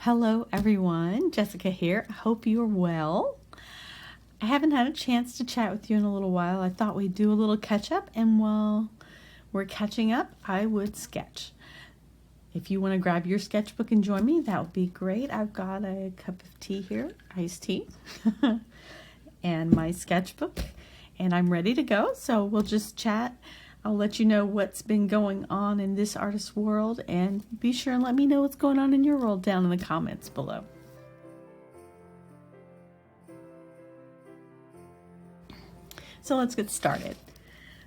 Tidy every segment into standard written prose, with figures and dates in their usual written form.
Hello everyone, Jessica here. I hope you're well. I haven't had a chance to chat with you in a little while. I thought we'd do a little catch up, and while we're catching up, I would sketch. If you want to grab your sketchbook and join me, that would be great. I've got a cup of tea here, iced tea, and my sketchbook, and I'm ready to go. So we'll just chat. I'll let you know what's been going on in this artist's world, and be sure and let me know what's going on in your world down in the comments below. So let's get started.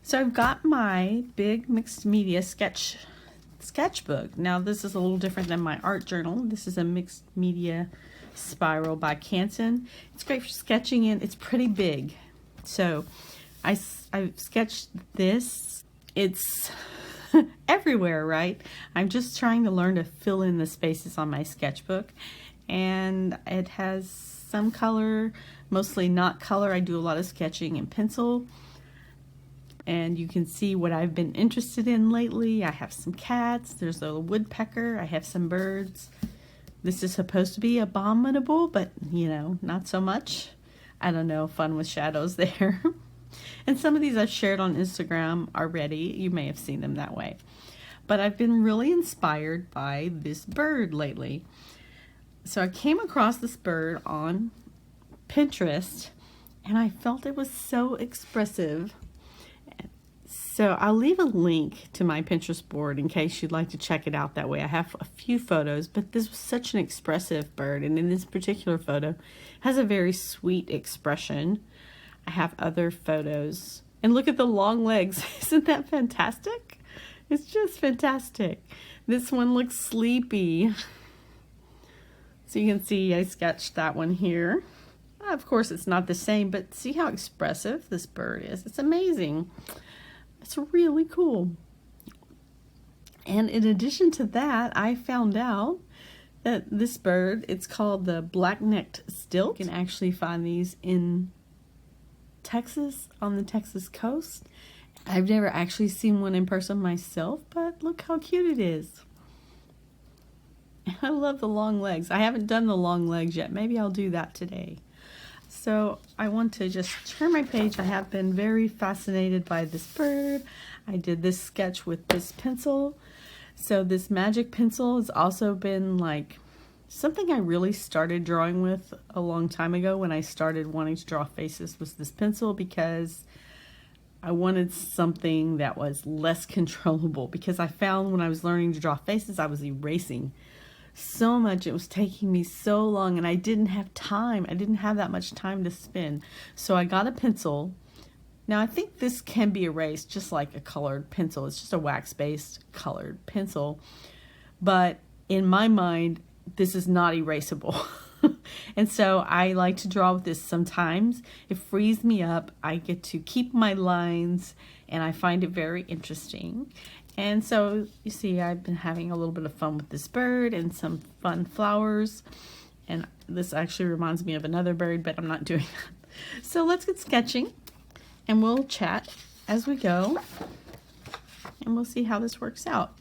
So I've got my big mixed media sketchbook. Now this is a little different than my art journal. This is a mixed media spiral by Canson. It's great for sketching in. It's pretty big. So I've sketched this. It's everywhere, right? I'm just trying to learn to fill in the spaces on my sketchbook, and it has some color, mostly not color. I do a lot of sketching in pencil, and you can see what I've been interested in lately. I have some cats, there's a woodpecker, I have some birds. This is supposed to be abominable, but you know, not so much. I don't know, fun with shadows there. And some of these I've shared on Instagram already. You may have seen them that way. But I've been really inspired by this bird lately. So I came across this bird on Pinterest, and I felt it was so expressive. So I'll leave a link to my Pinterest board in case you'd like to check it out that way. I have a few photos, but this was such an expressive bird. And in this particular photo, it has a very sweet expression. I have other photos, and look at the long legs. Isn't that fantastic? It's just fantastic. This one looks sleepy. So you can see I sketched that one here. Of course, it's not the same, but see how expressive this bird is. It's amazing. It's really cool. And in addition to that, I found out that this bird, it's called the black-necked stilt. You can actually find these in Texas, on the Texas coast. I've never actually seen one in person myself, but look how cute it is. I love the long legs. I haven't done the long legs yet. Maybe I'll do that today. So I want to just turn my page. I have been very fascinated by this bird. I did this sketch with this pencil. So this magic pencil has also been like something I really started drawing with a long time ago. When I started wanting to draw faces was this pencil, because I wanted something that was less controllable, because I found when I was learning to draw faces, I was erasing so much. It was taking me so long, and I didn't have time. I didn't have that much time to spend. So I got a pencil. Now I think this can be erased just like a colored pencil. It's just a wax-based colored pencil. But in my mind, this is not erasable. And so I like to draw with this sometimes. It frees me up. I get to keep my lines, and I find it very interesting. And so you see, I've been having a little bit of fun with this bird and some fun flowers. And this actually reminds me of another bird, but I'm not doing that. So let's get sketching, and we'll chat as we go, and we'll see how this works out.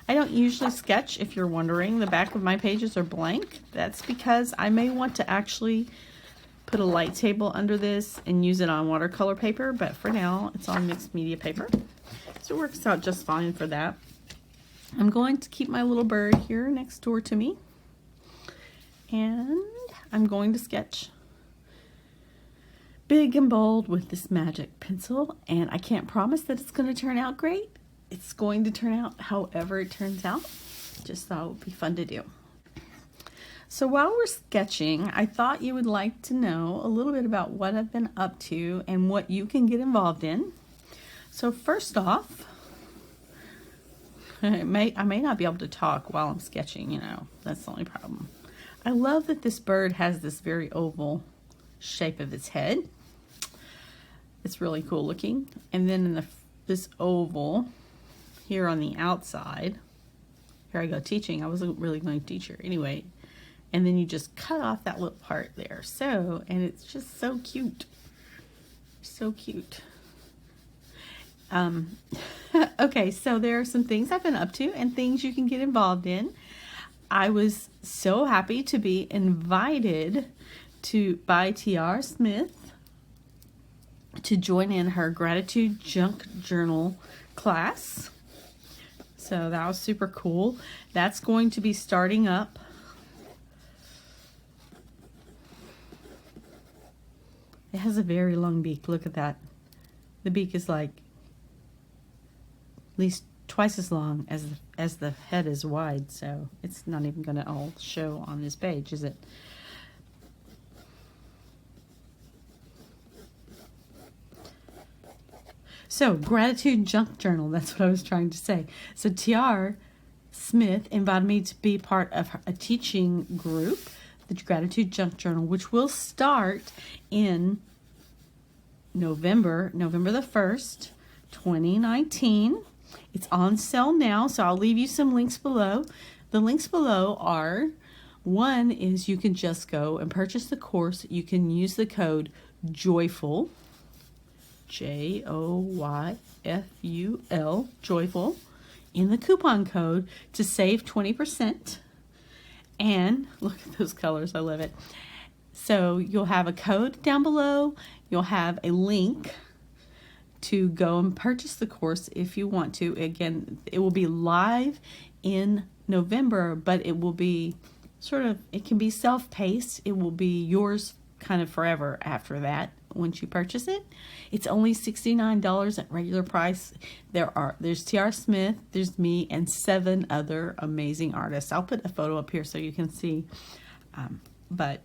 I don't usually sketch, if you're wondering. The back of my pages are blank. That's because I may want to actually put a light table under this and use it on watercolor paper, but for now it's on mixed media paper. So it works out just fine for that. I'm going to keep my little bird here next door to me, and I'm going to sketch big and bold with this magic pencil, and I can't promise that it's going to turn out great. It's going to turn out however it turns out. Just thought it would be fun to do. So while we're sketching, I thought you would like to know a little bit about what I've been up to and what you can get involved in. So first off, I may not be able to talk while I'm sketching, you know, that's the only problem. I love that this bird has this very oval shape of its head. It's really cool looking. And then in this oval here on the outside, here I go teaching. I wasn't really going to teach her anyway. And then you just cut off that little part there. So, and it's just so cute. So cute. Okay, so there are some things I've been up to and things you can get involved in. I was so happy to be invited by T.R. Smith to join in her gratitude junk journal class. So that was super cool. That's going to be starting up It has a very long beak. Look at that. The beak is like at least twice as long as the head is wide, so it's not even going to all show on this page, is it? So, gratitude junk journal, that's what I was trying to say. So T.R. Smith invited me to be part of a teaching group, the gratitude junk journal, which will start in November the 1st, 2019. It's on sale now, so I'll leave you some links below. The links below are, one is you can just go and purchase the course. You can use the code JOYFUL, JOYFUL, joyful, in the coupon code to save 20%. And look at those colors, I love it. So you'll have a code down below. You'll have a link to go and purchase the course if you want to. Again, it will be live in November, but it will be it can be self-paced. It will be yours kind of forever after that. Once you purchase it, it's only $69 at regular price. There's T.R. Smith, there's me, and 7 other amazing artists. I'll put a photo up here so you can see. But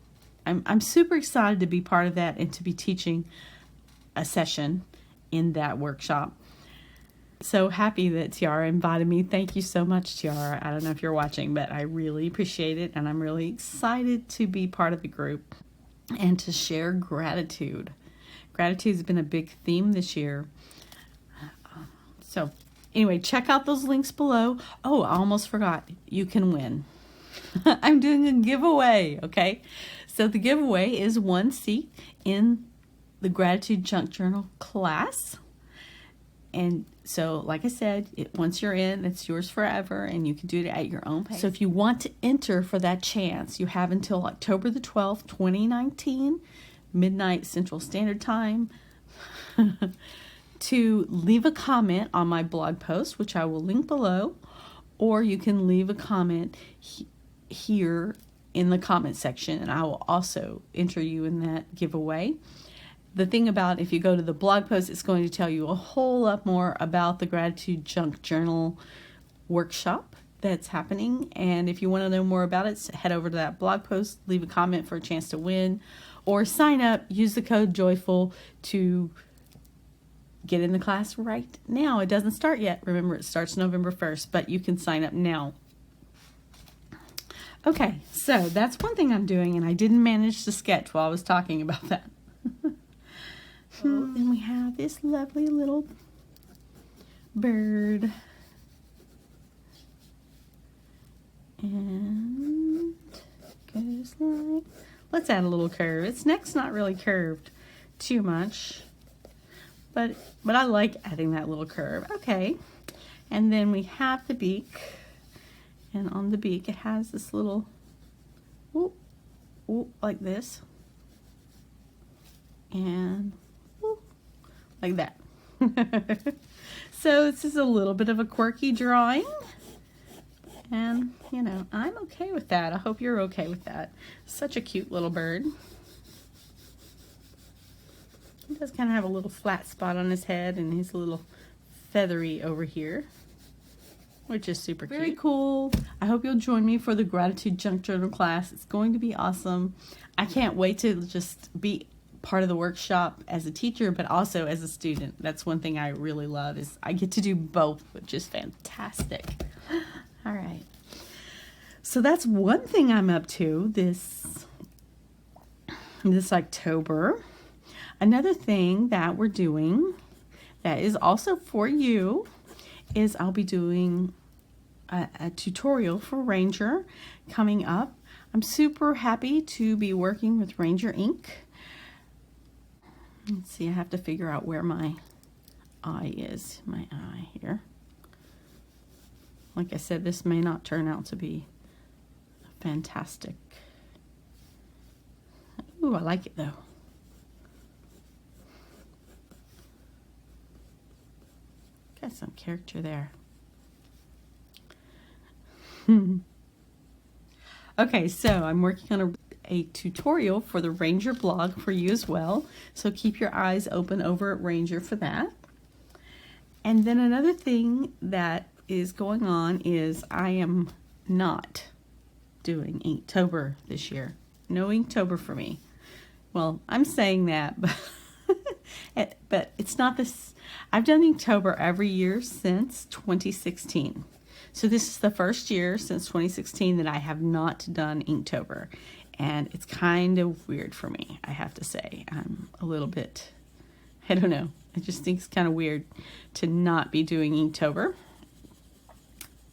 I'm super excited to be part of that and to be teaching a session in that workshop. So happy that T.R. invited me. Thank you so much, T.R. I don't know if you're watching, but I really appreciate it, and I'm really excited to be part of the group and to share gratitude. Gratitude has been a big theme this year. So anyway, check out those links below. Oh, I almost forgot. You can win. I'm doing a giveaway, okay? So the giveaway is 1 seat in the Gratitude Junk Journal class. And so, like I said, once you're in, it's yours forever, and you can do it at your own pace. So if you want to enter for that chance, you have until October the 12th, 2019, midnight Central Standard Time, to leave a comment on my blog post, which I will link below, or you can leave a comment here in the comment section, and I will also enter you in that giveaway. The thing about, if you go to the blog post, it's going to tell you a whole lot more about the Gratitude Junk Journal workshop that's happening. And if you want to know more about it, head over to that blog post, leave a comment for a chance to win, or sign up, use the code JOYFUL to get in the class right now. It doesn't start yet. Remember, it starts November 1st, but you can sign up now. Okay, so that's one thing I'm doing, and I didn't manage to sketch while I was talking about that. Then we have this lovely little bird. And goes like, let's add a little curve. Its neck's not really curved too much, but I like adding that little curve. Okay, and then we have the beak, and on the beak it has this little whoop, whoop, like this, and like that. So this is a little bit of a quirky drawing, and you know, I'm okay with that. I hope you're okay with that. Such a cute little bird. He does kind of have a little flat spot on his head, and he's a little feathery over here, which is super cute. Very cool. I hope you'll join me for the Gratitude Junk Journal class. It's going to be awesome. I can't wait to just be part of the workshop as a teacher, but also as a student. That's one thing I really love, is I get to do both, which is fantastic. All right. So that's one thing I'm up to this October. Another thing that we're doing that is also for you is I'll be doing a tutorial for Ranger coming up. I'm super happy to be working with Ranger ink. Let's see, I have to figure out where my eye is. My eye here. Like I said, this may not turn out to be fantastic. Ooh, I like it though. Got some character there. Okay, so I'm working on a tutorial for the Ranger blog for you as well. So keep your eyes open over at Ranger for that. And then another thing that is going on is I am not doing Inktober this year. No Inktober for me. Well, I'm saying that, but it's not this. I've done Inktober every year since 2016. So this is the first year since 2016 that I have not done Inktober. And it's kind of weird for me, I have to say. I'm a little bit, I don't know. I just think it's kind of weird to not be doing Inktober.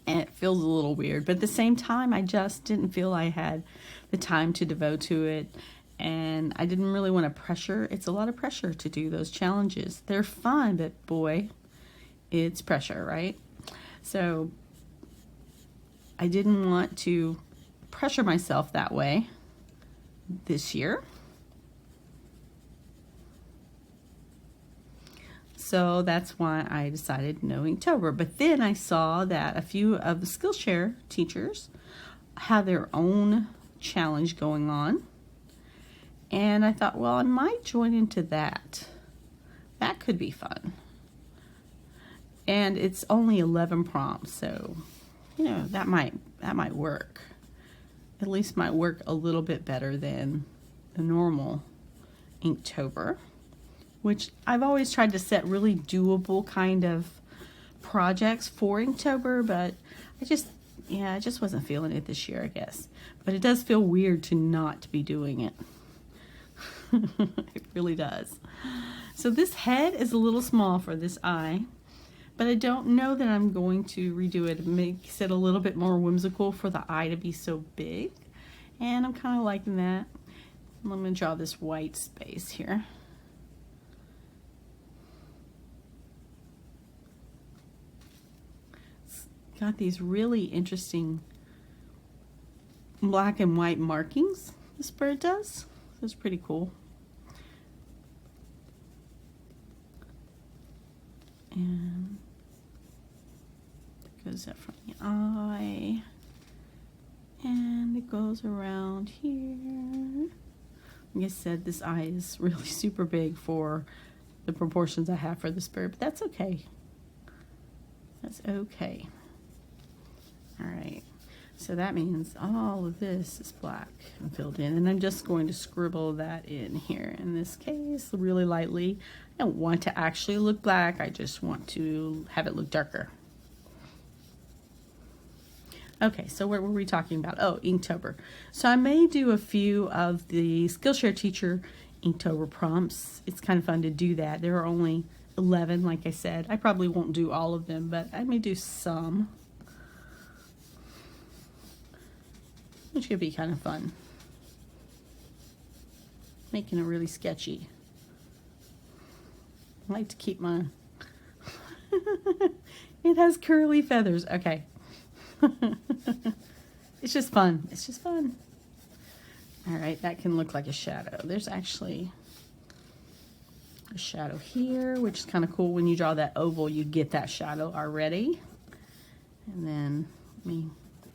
And it feels a little weird. But at the same time, I just didn't feel I had the time to devote to it. And I didn't really want to pressure. It's a lot of pressure to do those challenges. They're fun, but boy, it's pressure, right? So I didn't want to pressure myself that way this year. So that's why I decided no Inktober. But then I saw that a few of the Skillshare teachers have their own challenge going on. And I thought, well, I might join into that. That could be fun. And it's only 11 prompts, so you know, that might work. At least might work a little bit better than the normal Inktober, which I've always tried to set really doable kind of projects for Inktober, but I just wasn't feeling it this year, I guess. But it does feel weird to not be doing it. It really does. So this head is a little small for this eye, but I don't know that I'm going to redo it. It makes it a little bit more whimsical for the eye to be so big, and I'm kind of liking that. I'm going to draw this white space here. It's got these really interesting black and white markings, this bird does. That's pretty cool. And it goes up from the eye, and it goes around here. Like I said, this eye is really super big for the proportions I have for this bird, but that's okay. That's okay. All right. So that means all of this is black and filled in, and I'm just going to scribble that in here in this case really lightly. I don't want to actually look black, I just want to have it look darker. Okay, so what were we talking about? Oh, Inktober. So I may do a few of the Skillshare Teacher Inktober prompts. It's kind of fun to do that. There are only 11, like I said. I probably won't do all of them, but I may do some, which could be kind of fun. Making it really sketchy. I like to keep my... It has curly feathers. Okay. It's just fun. It's just fun. All right, that can look like a shadow. There's actually a shadow here, which is kind of cool. When you draw that oval, you get that shadow already. And then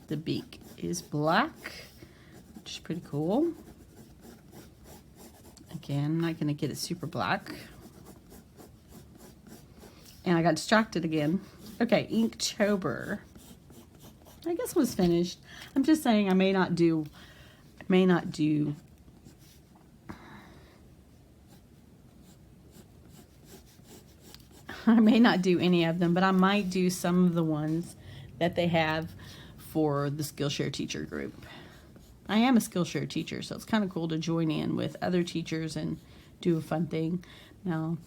the beak is black, which is pretty cool. Again, I'm not going to get it super black. And I got distracted again. Okay, Inktober. I guess it was finished. I'm just saying I may not do any of them, but I might do some of the ones that they have for the Skillshare teacher group. I am a Skillshare teacher, so it's kind of cool to join in with other teachers and do a fun thing. Now,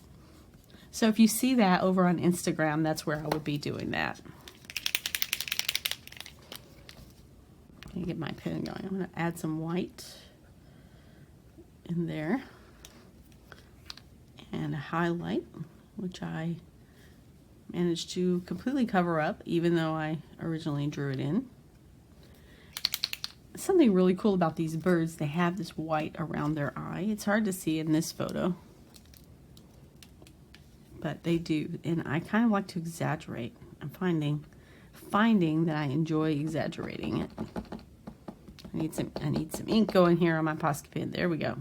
so if you see that over on Instagram, that's where I would be doing that. I'm gonna get my pen going. I'm gonna add some white in there and a highlight, which I managed to completely cover up, even though I originally drew it in. something really cool about these birds, they have this white around their eye. It's hard to see in this photo, but they do, and I kind of like to exaggerate. I'm finding that I enjoy exaggerating it. I need some ink going here on my Posca pen. There we go.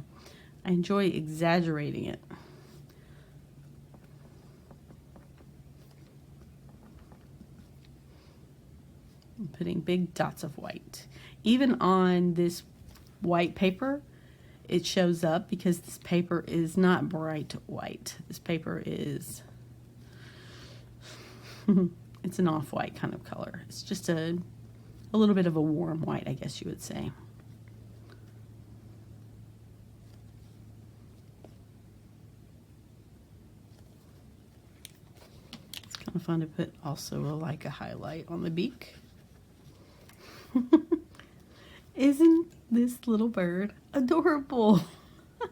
I enjoy exaggerating it. I'm putting big dots of white. Even on this white paper, it shows up because this paper is not bright white. This paper is, it's an off-white kind of color. It's just a little bit of a warm white, I guess you would say. It's kind of fun to put also like a highlight on the beak. Isn't this little bird adorable?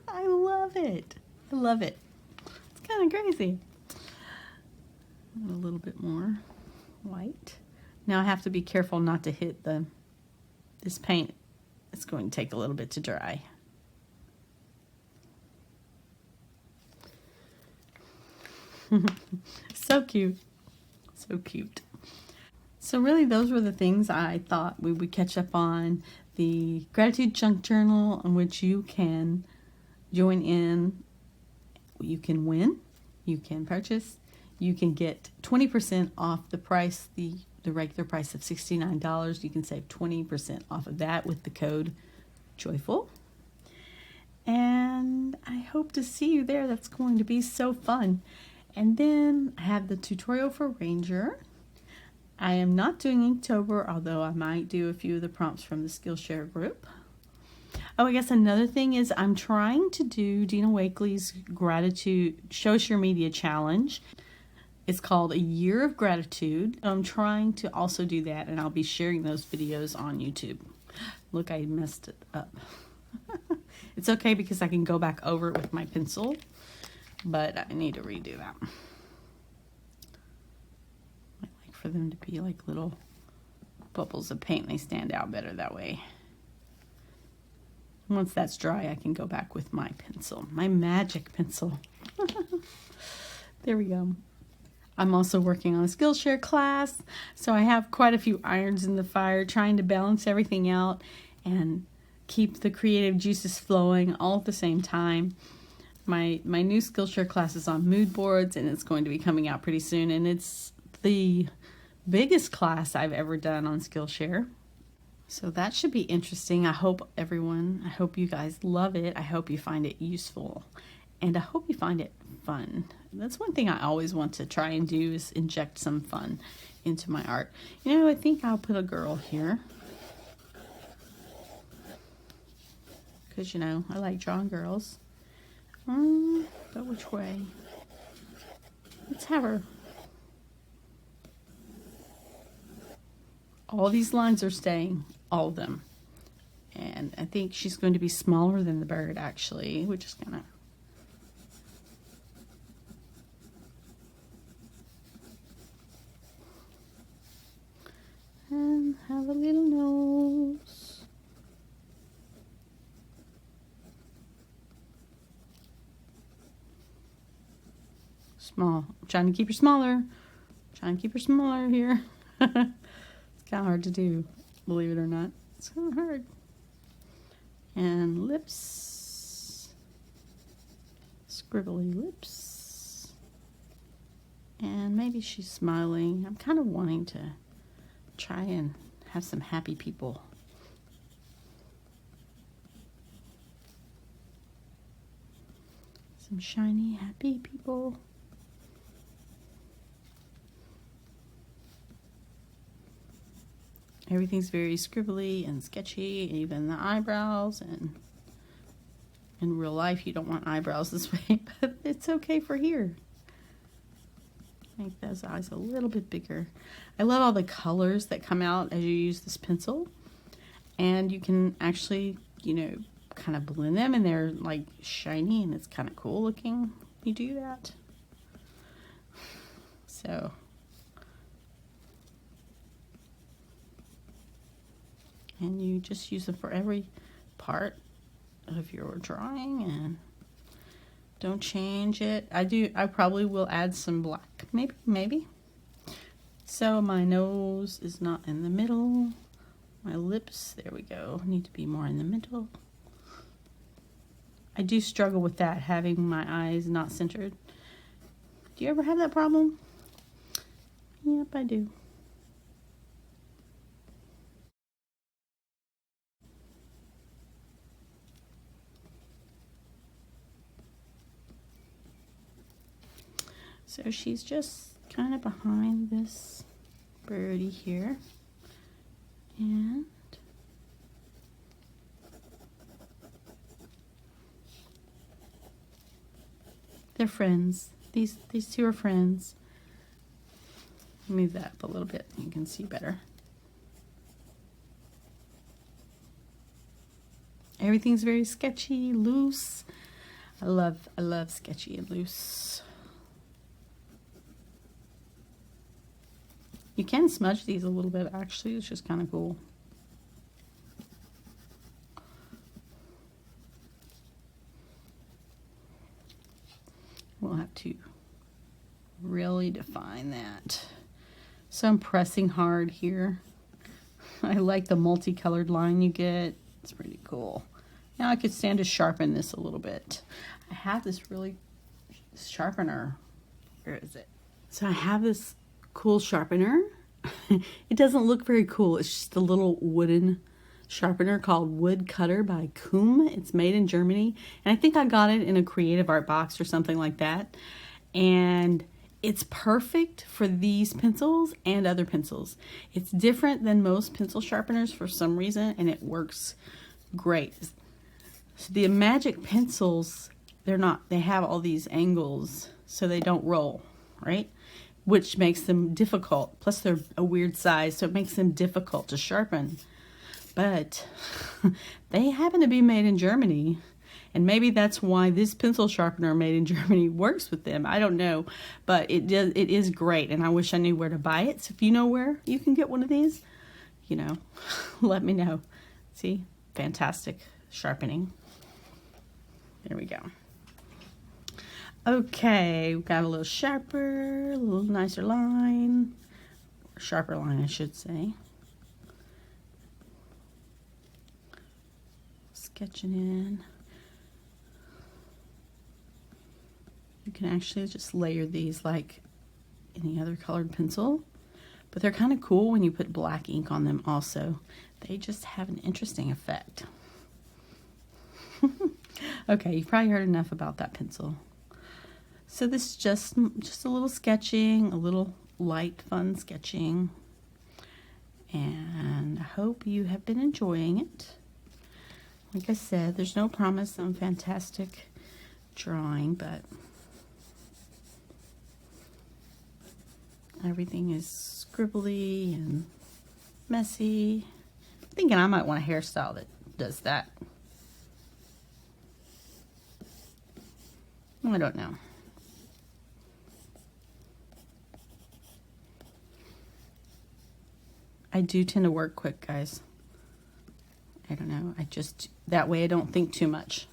I love it. I love it. It's kind of crazy. A little bit more white. Now I have to be careful not to hit this paint. It's going to take a little bit to dry. So cute. So cute. So really those were the things I thought we would catch up on. The Gratitude Junk Journal, in which you can join in, you can win, you can purchase, you can get 20% off the price, the regular price of $69. You can save 20% off of that with the code JOYFUL. And I hope to see you there. That's going to be so fun. And then I have the tutorial for Ranger. I am not doing Inktober, although I might do a few of the prompts from the Skillshare group. Oh, I guess another thing is I'm trying to do Dina Wakley's Gratitude Social Media Challenge. It's called A Year of Gratitude. I'm trying to also do that, and I'll be sharing those videos on YouTube. Look, I messed it up. It's okay because I can go back over it with my pencil, but I need to redo that. I like for them to be like little bubbles of paint. They stand out better that way. Once that's dry, I can go back with my pencil, my magic pencil. There we go. I'm also working on a Skillshare class, so I have quite a few irons in the fire, trying to balance everything out and keep the creative juices flowing all at the same time. My new Skillshare class is on mood boards, and it's going to be coming out pretty soon, and it's the biggest class I've ever done on Skillshare. So that should be interesting. I hope you guys love it. I hope you find it useful, and I hope you find it fun. That's one thing I always want to try and do, is inject some fun into my art. You know, I think I'll put a girl here, because, you know, I like drawing girls. But which way? Let's have her. All these lines are staying, all of them. And I think she's going to be smaller than the bird, actually, which is kind of... And have a little nose. Small. I'm trying to keep her smaller. Trying to keep her smaller here. It's kind of hard to do, believe it or not. It's kind of hard. And lips. Scribbly lips. And maybe she's smiling. I'm kind of wanting to try and have some happy people. Some shiny, happy people. Everything's very scribbly and sketchy, even the eyebrows, and in real life you don't want eyebrows this way, but it's okay for here. Make those eyes a little bit bigger. I love all the colors that come out as you use this pencil, and you can actually, you know, kind of blend them, and they're like shiny, and it's kind of cool looking. You do that. So And you just use them for every part of your drawing, and don't change it. I probably will add some black, maybe. So my nose is not in the middle. My lips, there we go, need to be more in the middle. I do struggle with that, having my eyes not centered. Do you ever have that problem? Yep, I do. So she's just kind of behind this birdie here. And they're friends. These two are friends. Move that up a little bit, you can see better. Everything's very sketchy, loose. I love sketchy and loose. You can smudge these a little bit, actually. It's just kind of cool. We'll have to really define that. So I'm pressing hard here. I like the multicolored line you get. It's pretty cool. Now I could stand to sharpen this a little bit. I have this really sharpener. Where is it? So I have this cool sharpener. It doesn't look very cool. It's just a little wooden sharpener called Wood Cutter by Koom. It's made in Germany, and I think I got it in a Creative Art box or something like that. And it's perfect for these pencils and other pencils. It's different than most pencil sharpeners for some reason, and it works great. So the Magic pencils, they have all these angles so they don't roll, right? Which makes them difficult. Plus they're a weird size, so it makes them difficult to sharpen. But they happen to be made in Germany, and maybe that's why this pencil sharpener made in Germany works with them. I don't know, but it is great, and I wish I knew where to buy it. So if you know where you can get one of these, you know, let me know. See, fantastic sharpening. There we go. Okay, we've got a little sharper, a little nicer line, or sharper line, I should say. Sketching in. You can actually just layer these like any other colored pencil, but they're kind of cool when you put black ink on them also. They just have an interesting effect. Okay, you've probably heard enough about that pencil. So this is just a little sketching, a little light, fun sketching. And I hope you have been enjoying it. Like I said, there's no promise on fantastic drawing, but everything is scribbly and messy. I'm thinking I might want a hairstyle that does that. I don't know. I do tend to work quick, guys. I don't know. That way I don't think too much.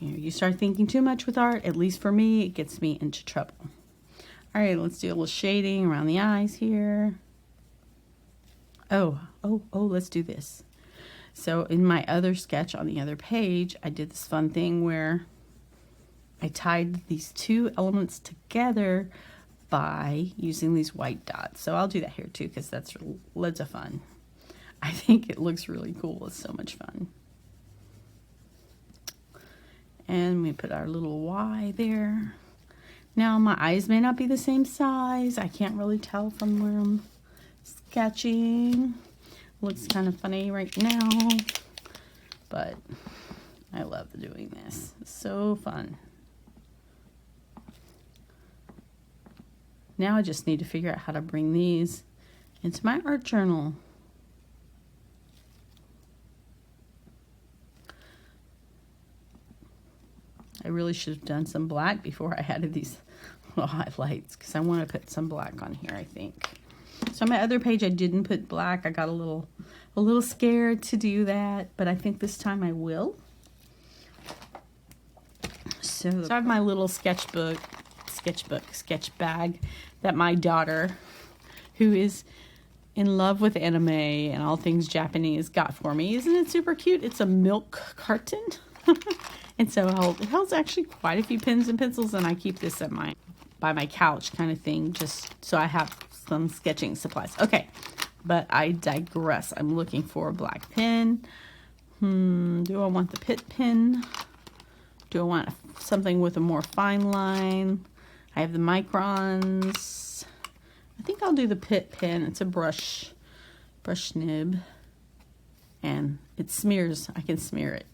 You start thinking too much with art, at least for me, it gets me into trouble. All right, let's do a little shading around the eyes here. Oh, let's do this. So in my other sketch on the other page, I did this fun thing where I tied these two elements together by using these white dots. So I'll do that here too, because that's loads of fun. I think it looks really cool. It's so much fun. And we put our little Y there. Now my eyes may not be the same size. I can't really tell from where I'm sketching. Looks kind of funny right now, but I love doing this. It's so fun. Now I just need to figure out how to bring these into my art journal. I really should have done some black before I added these little highlights, because I want to put some black on here, I think. So on my other page, I didn't put black. I got a little scared to do that, but I think this time I will. So I have my little sketch bag that my daughter, who is in love with anime and all things Japanese, got for me. Isn't it super cute? It's a milk carton. And so it holds actually quite a few pens and pencils, and I keep this at by my couch kind of thing, just so I have some sketching supplies. Okay, but I digress. I'm looking for a black pen. Do I want the Pitt pen? Do I want something with a more fine line? I have the microns. I think I'll do the Pitt pen. It's a brush nib, and it smears. I can smear it,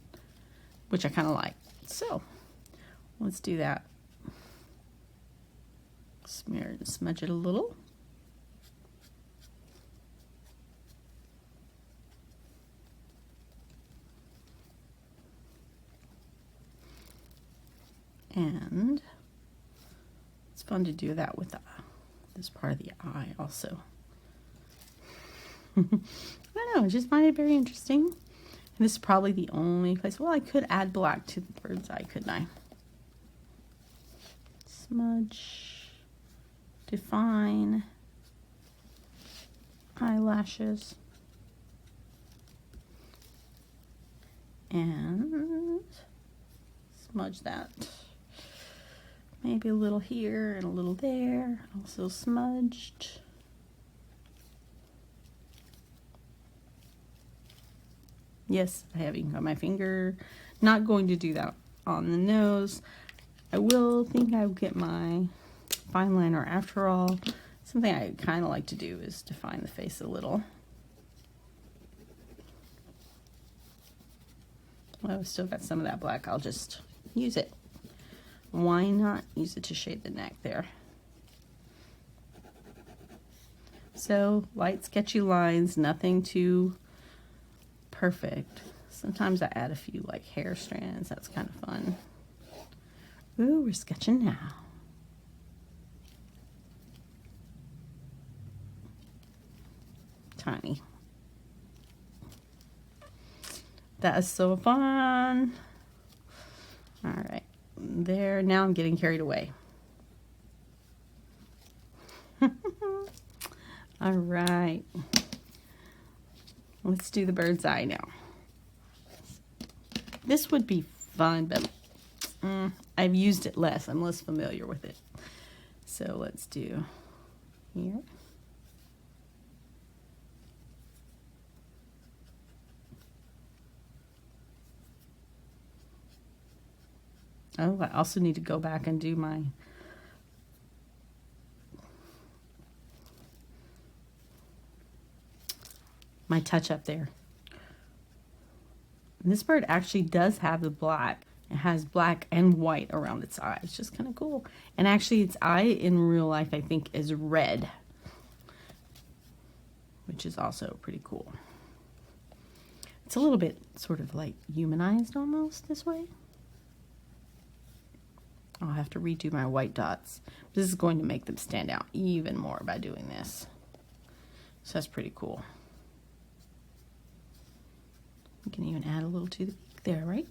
which I kind of like. So let's do that. Smear it and smudge it a little. And it's fun to do that with this part of the eye also. I don't know, I just find it very interesting. And this is probably the only place. Well, I could add black to the bird's eye, couldn't I? Smudge, define, eyelashes, and smudge that. Maybe a little here and a little there, also smudged. Yes, I have ink on my finger. Not going to do that on the nose. I think I'll get my fine liner after all. Something I kind of like to do is define the face a little. Well, I've still got some of that black. I'll just use it. Why not use it to shade the neck there? So light sketchy lines, nothing too perfect. Sometimes I add a few like hair strands. That's kind of fun. Ooh, we're sketching now. Tiny. That is so fun. All right. There, now I'm getting carried away. All right, let's do the bird's eye now. This would be fun, but I've used it less. I'm less familiar with it. So let's do here. Oh, I also need to go back and do my touch up there. And this bird actually does have the black. It has black and white around its eye. It's just kind of cool. And actually its eye in real life, I think, is red, which is also pretty cool. It's a little bit sort of like humanized almost this way. I'll have to redo my white dots. This is going to make them stand out even more by doing this. So that's pretty cool. You can even add a little to the beak there, right?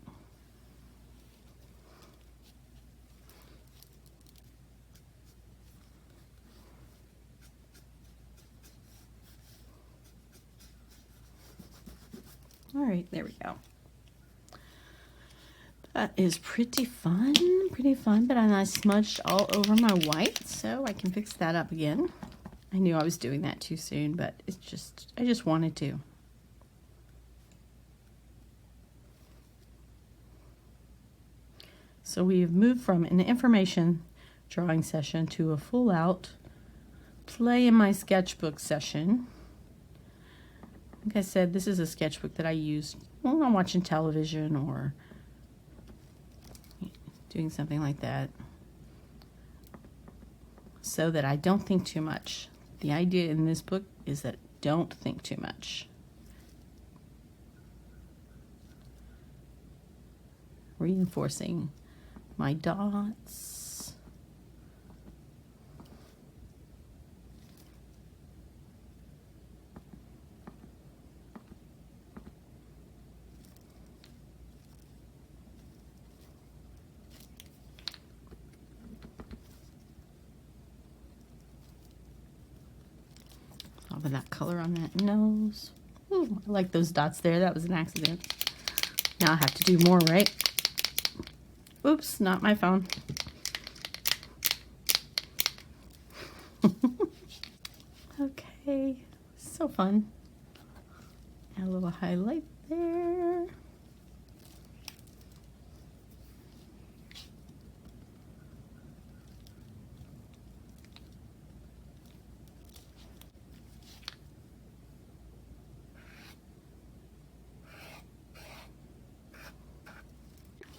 All right, there we go. That is pretty fun, but I smudged all over my white, so I can fix that up again. I knew I was doing that too soon, but it's just, I just wanted to. So we have moved from an information drawing session to a full out play in my sketchbook session. Like I said, this is a sketchbook that I use when I'm watching television or doing something like that, so that I don't think too much. The idea in this book is that don't think too much. Reinforcing my dots. of that color on that nose. Ooh, I like those dots there. That was an accident. Now I have to do more, right? Oops, not my phone. Okay, so fun. Add a little highlight there.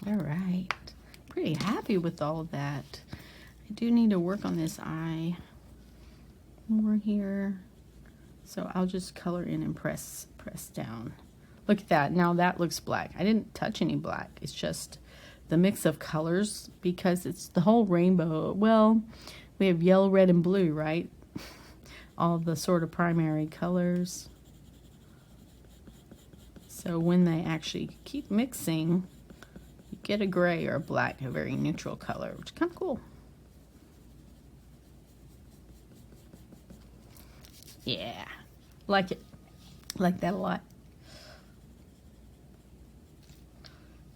All right, pretty happy with all of that. I do need to work on this eye more here. So I'll just color in and press down. Look at that, now that looks black. I didn't touch any black, it's just the mix of colors because it's the whole rainbow. Well, we have yellow, red, and blue, right? All the sort of primary colors. So when they actually keep mixing, you get a gray or a black, a very neutral color, which is kind of cool. Yeah, like it. Like that a lot.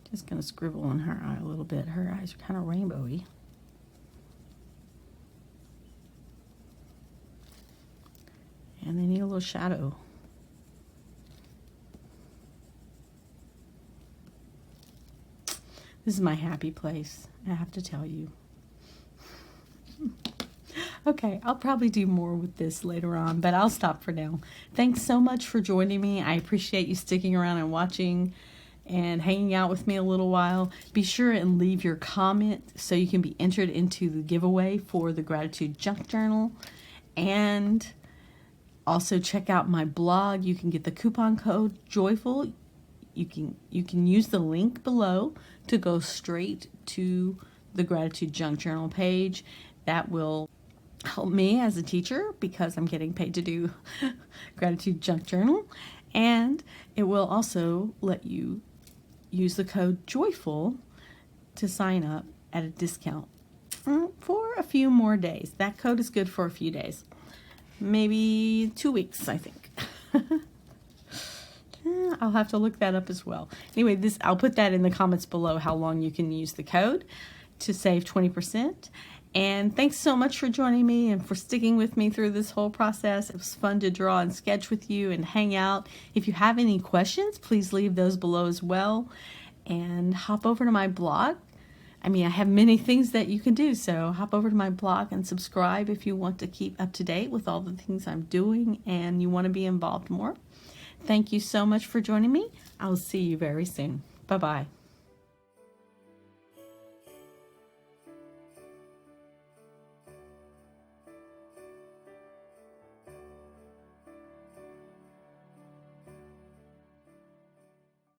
Just gonna scribble on her eye a little bit. Her eyes are kind of rainbowy. And they need a little shadow. This is my happy place, I have to tell you. Okay, I'll probably do more with this later on, but I'll stop for now. Thanks so much for joining me. I appreciate you sticking around and watching and hanging out with me a little while. Be sure and leave your comment so you can be entered into the giveaway for the Gratitude Junk Journal. And also check out my blog. You can get the coupon code JOYFUL. You can use the link below to go straight to the Gratitude Junk Journal page. That will help me as a teacher because I'm getting paid to do Gratitude Junk Journal. And it will also let you use the code JOYFUL to sign up at a discount for a few more days. That code is good for a few days. Maybe 2 weeks, I think. I'll have to look that up as well. Anyway, I'll put that in the comments below how long you can use the code to save 20%. And thanks so much for joining me and for sticking with me through this whole process. It was fun to draw and sketch with you and hang out. If you have any questions, please leave those below as well. And hop over to my blog. I mean, I have many things that you can do, so hop over to my blog and subscribe if you want to keep up to date with all the things I'm doing and you want to be involved more. Thank you so much for joining me. I'll see you very soon. Bye-bye.